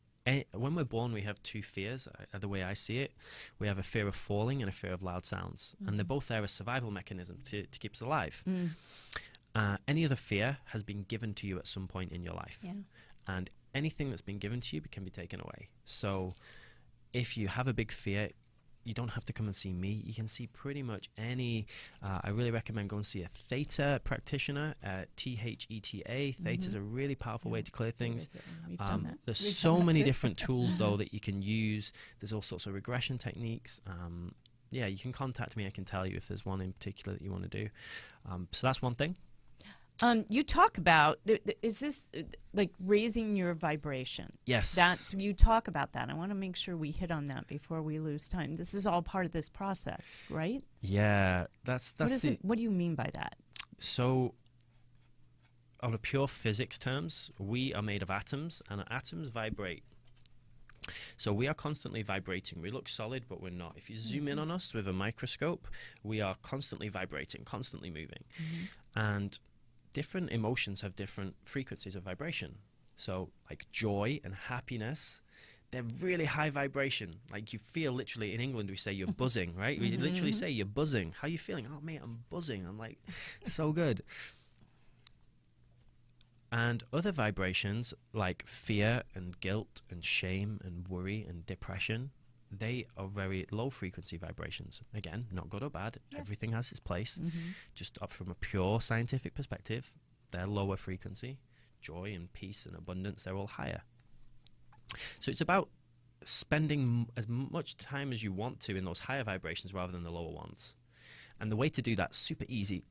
when we're born, we have two fears. The way I see it, we have a fear of falling and a fear of loud sounds, and they're both there as survival mechanism to keep us alive. Any other fear has been given to you at some point in your life. Yeah. And anything that's been given to you can be taken away. So if you have a big fear, you don't have to come and see me. You can see pretty much any. I really recommend going and see a theta practitioner, Theta. Theta is a really powerful way to clear things. We've done that. There's We've so done that many too. different tools, though, that you can use. There's all sorts of regression techniques. You can contact me. I can tell you if there's one in particular that you want to do. So that's one thing. You talk about, is this like raising your vibration? Yes. You talk about that. I want to make sure we hit on that before we lose time. This is all part of this process, right? Yeah, that's What do you mean by that? So, on a pure physics terms, we are made of atoms, and atoms vibrate. So we are constantly vibrating. We look solid, but we're not. If you zoom in on us with a microscope, we are constantly vibrating, constantly moving. And different emotions have different frequencies of vibration. So, like joy and happiness, they're really high vibration. Like you feel literally, in England we say you're buzzing, right? We literally say you're buzzing. How you feeling? Oh, mate, I'm buzzing. I'm like, so good. And other vibrations like fear and guilt and shame and worry and depression, they are very low frequency vibrations. Again, not good or bad. Yeah. Everything has its place. Just up from a pure scientific perspective, they're lower frequency. Joy and peace and abundance, they're all higher. So it's about spending as much time as you want to in those higher vibrations rather than the lower ones. And the way to do that's super easy,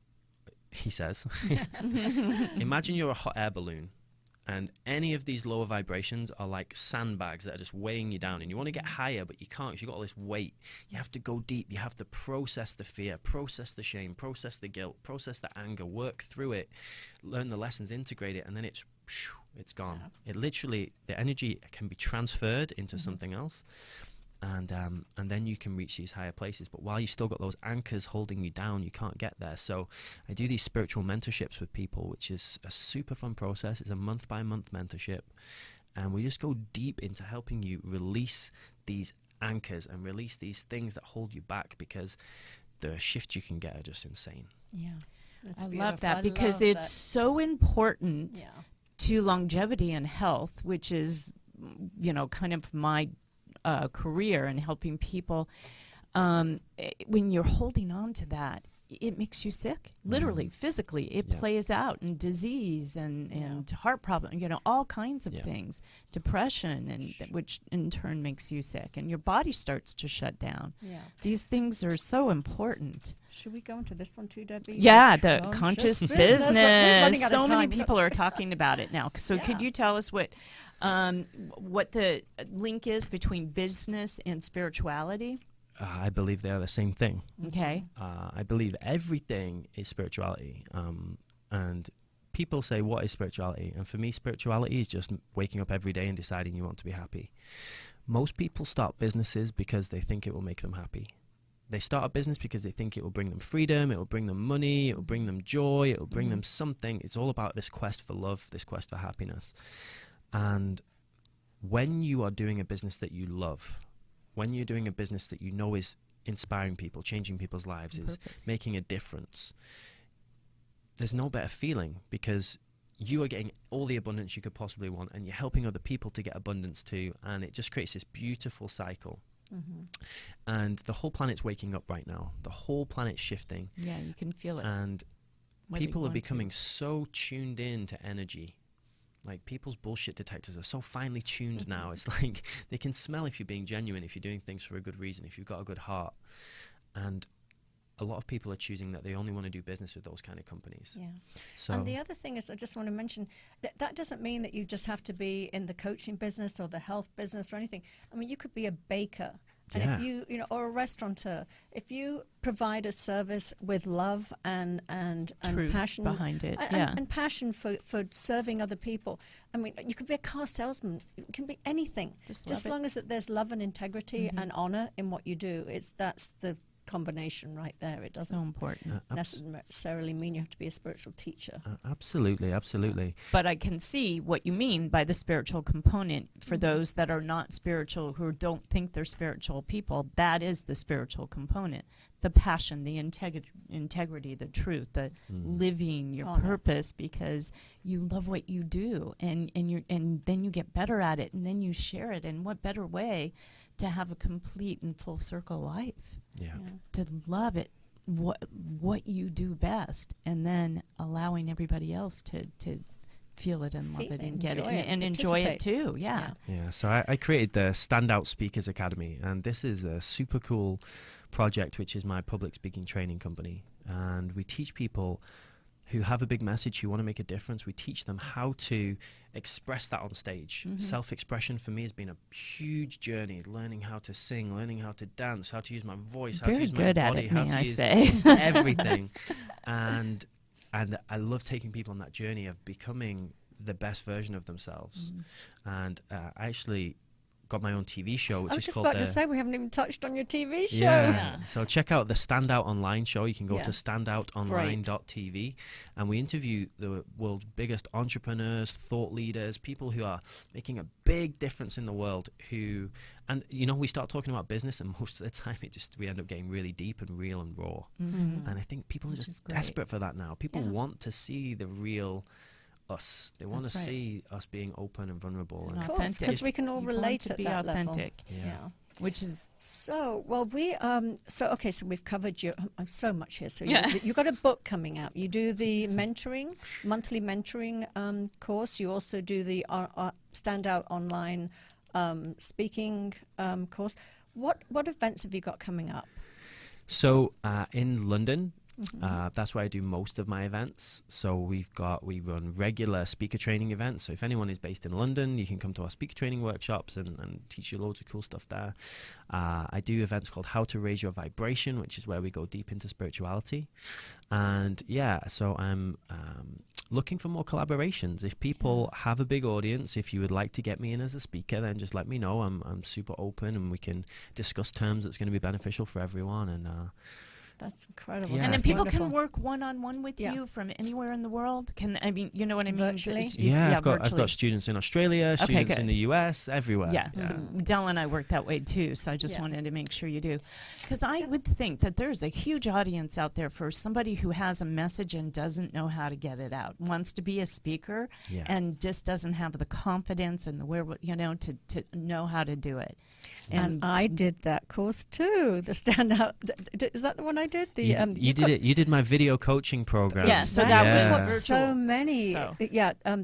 he says. Imagine you're a hot air balloon, and any of these lower vibrations are like sandbags that are just weighing you down, and you want to get higher, but you can't because you've got all this weight. You have to go deep. You have to process the fear, process the shame, process the guilt, process the anger, work through it, learn the lessons, integrate it, and then it's gone. It literally, the energy can be transferred into something else, and then you can reach these higher places. But while you've still got those anchors holding you down, you can't get there. So I do these spiritual mentorships with people, which is a super fun process. It's a month-by-month mentorship, and we just go deep into helping you release these anchors and release these things that hold you back, because the shifts you can get are just insane. Yeah. That's I love beautiful. that I because love it's that. so important Yeah. to longevity and health, which is, kind of my career and helping people. When you're holding on to that, it makes you sick, literally, physically. It plays out in disease and heart problem, all kinds of things, depression, and which in turn makes you sick, and your body starts to shut down. Yeah. These things are so important. Should we go into this one too, Debbie? Yeah, the conscious business. We're running out So of many time. people are talking about it now. So could Yeah. you tell us what the link is between business and spirituality? I believe they are the same thing. Okay. I believe everything is spirituality. And people say, what is spirituality? And for me, spirituality is just waking up every day and deciding you want to be happy. Most people start businesses because they think it will make them happy. They start a business because they think it will bring them freedom, it will bring them money, it will bring them joy, it will bring them something. It's all about this quest for love, this quest for happiness. And when you are doing a business that you love, when you're doing a business that you know is inspiring people, changing people's lives, is making a difference, there's no better feeling, because you are getting all the abundance you could possibly want, and you're helping other people to get abundance too, and it just creates this beautiful cycle. And the whole planet's waking up right now. The whole planet's shifting. Yeah, you can feel it. And whether you people are want to. becoming so tuned in to energy. Like, people's bullshit detectors are so finely tuned now. It's like they can smell if you're being genuine, if you're doing things for a good reason, if you've got a good heart. And a lot of people are choosing that they only want to do business with those kind of companies. Yeah. So And the other thing is, I just want to mention that doesn't mean that you just have to be in the coaching business or the health business or anything. I mean, you could be a baker. And if you or a restaurateur, if you provide a service with love and Truth passion behind it, and passion for serving other people. I mean, you could be a car salesman. It can be anything. Just as love it. long as that there's love and integrity and honor in what you do. That's the combination right there. It So doesn't important. necessarily mean you have to be a spiritual teacher. absolutely, absolutely. But I can see what you mean by the spiritual component. For those that are not spiritual, who don't think they're spiritual people, that is the spiritual component. The passion, the integrity, the truth, the living your Honor. purpose because you love what you do, and then you get better at it, and then you share it. And what better way to have a complete and full circle life? Yeah. To love it, what you do best, and then allowing everybody else to feel it and love Feel it it, and get it enjoy it, and enjoy it participate. too. Yeah. Yeah, so I created the Standout Speakers Academy, and this is a super cool project, which is my public speaking training company. And we teach people who have a big message, who want to make a difference. We teach them how to express that on stage. Self-expression for me has been a huge journey, learning how to sing, learning how to dance, how to use my voice, how to Very use my good at body, it, how may to I use say. everything. And I love taking people on that journey of becoming the best version of themselves. And I actually got my own TV show, which I was is just called about to say, we haven't even touched on your TV show. yeah. So check out the Standout Online show. You can go to Yes, it's standoutonline.tv, and we interview the world's biggest entrepreneurs, thought leaders, people who are making a big difference in the world. And we start talking about business, and most of the time we end up getting really deep and real and raw. And I think people are Which just is great. desperate for that now. People Yeah. want to see the real us. They want to That's right. see us being open and vulnerable. And And Of course, because authentic. we can all You want relate to at be that authentic. level. Yeah. Which is So, well, so we've covered your so much here. So Yeah. you've got a book coming out. You do the monthly mentoring course. You also do the standout online speaking course. What events have you got coming up? So in London, that's where I do most of my events. So we run regular speaker training events. So if anyone is based in London, you can come to our speaker training workshops and teach you loads of cool stuff there. I do events called How to Raise Your Vibration, which is where we go deep into spirituality. And yeah, so I'm looking for more collaborations. If people have a big audience, if you would like to get me in as a speaker, then just let me know. I'm super open, and we can discuss terms that's going to be beneficial for everyone. And That's incredible. Yeah. and then That's people wonderful. can work one-on-one with Yeah. you from anywhere in the world. You know what I mean? Virtually? I've virtually. got students in Australia, students in good. the US, everywhere. Yeah, so Del and I work that way too, so I just Yeah. wanted to make sure you do. Because I would think that there's a huge audience out there for somebody who has a message and doesn't know how to get it out, wants to be a speaker Yeah. and just doesn't have the confidence and the wherewithal, to know how to do it. And I did that course too. The standout. Is that the one I did? The You did it. You did my video coaching program. Yeah, so that We've was got virtual. so many. So.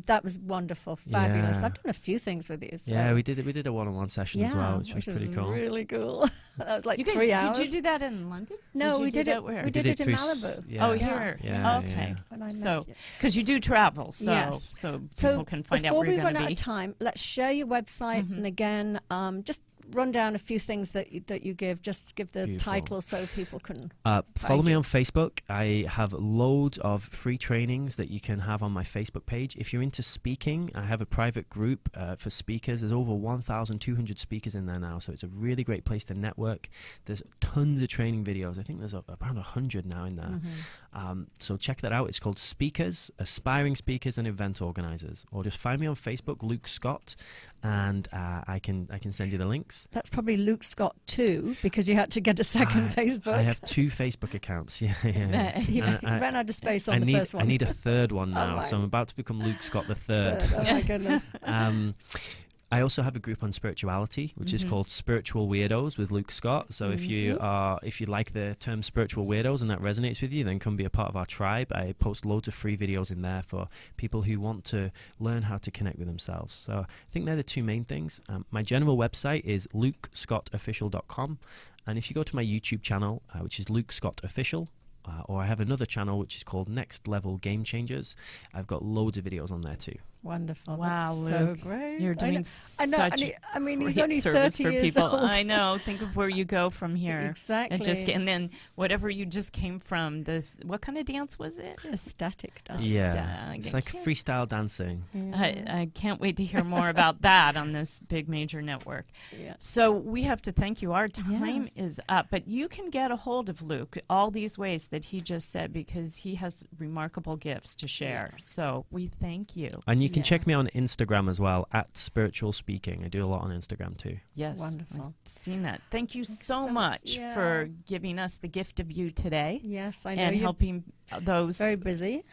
That was wonderful, fabulous. Yeah. I've done a few things with you. So. Yeah, we did it. We did a one-on-one session as well, which was pretty cool. Really cool. That was like You guys, 3 hours. did you do that in London? No, you we do did that it. where? We did it in through Malibu. yeah. Oh, here. Yeah, Okay. yeah. When I met So, you. because you do travel, so Yes. so people So can find out before where we you're run going out to of be. time, let's share your website. And again, just run down a few things that you give. Just give the Beautiful. title so people can. Follow me you. on Facebook. I have loads of free trainings that you can have on my Facebook page. If you're into speaking, I have a private group for speakers. There's over 1,200 speakers in there now, so it's a really great place to network. There's tons of training videos. I think there's around 100 now in there. So check that out. It's called Speakers, Aspiring Speakers and Event Organizers. Or just find me on Facebook, Luke Scott, and I can send you the links. That's probably Luke Scott too, because you had to get a second Facebook. I have 2 Facebook accounts. Yeah. You And ran out of space on the first one. I need a third one now, my. so I'm about to become Luke Scott the third. Oh my goodness. I also have a group on spirituality, which is called Spiritual Weirdos with Luke Scott. So if you like the term spiritual weirdos and that resonates with you, then come be a part of our tribe. I post loads of free videos in there for people who want to learn how to connect with themselves. So I think they're the 2 main things. My general website is lukescottofficial.com. And if you go to my YouTube channel, which is Luke Scott Official, or I have another channel which is called Next Level Game Changers, I've got loads of videos on there too. Wonderful. Wow, That's Luke, so great. you're doing I know. such I mean, he's great only service 30 for years people. old. I know. Think of where you go from here. Exactly. And then whatever you just came from, this, what kind of dance was it? Ecstatic dance. Yeah, I it's like can't- freestyle dancing. I can't wait to hear more about that on this big major network. Yeah. So we have to thank you. Our time Yes. is up, but you can get a hold of Luke all these ways that he just said, because he has remarkable gifts to share. So we thank you. And you can Yeah. check me on Instagram as well, at Spiritual Speaking. I do a lot on Instagram too. Yes. Wonderful. I've seen that. Thank you so so much much. Yeah. for giving us the gift of you today Yes, I know and you're helping those very busy.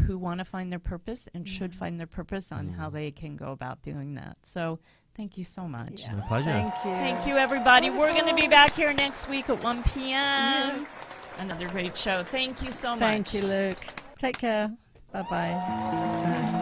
who want to find their purpose and should find their purpose on how they can go about doing that. So thank you so much. Yeah. My pleasure. Thank you. Thank you, everybody. We're going to be back here next week at 1 p.m. Yes. Another great show. Thank you so much. Thank you, Luke. Take care. Bye-bye. Bye.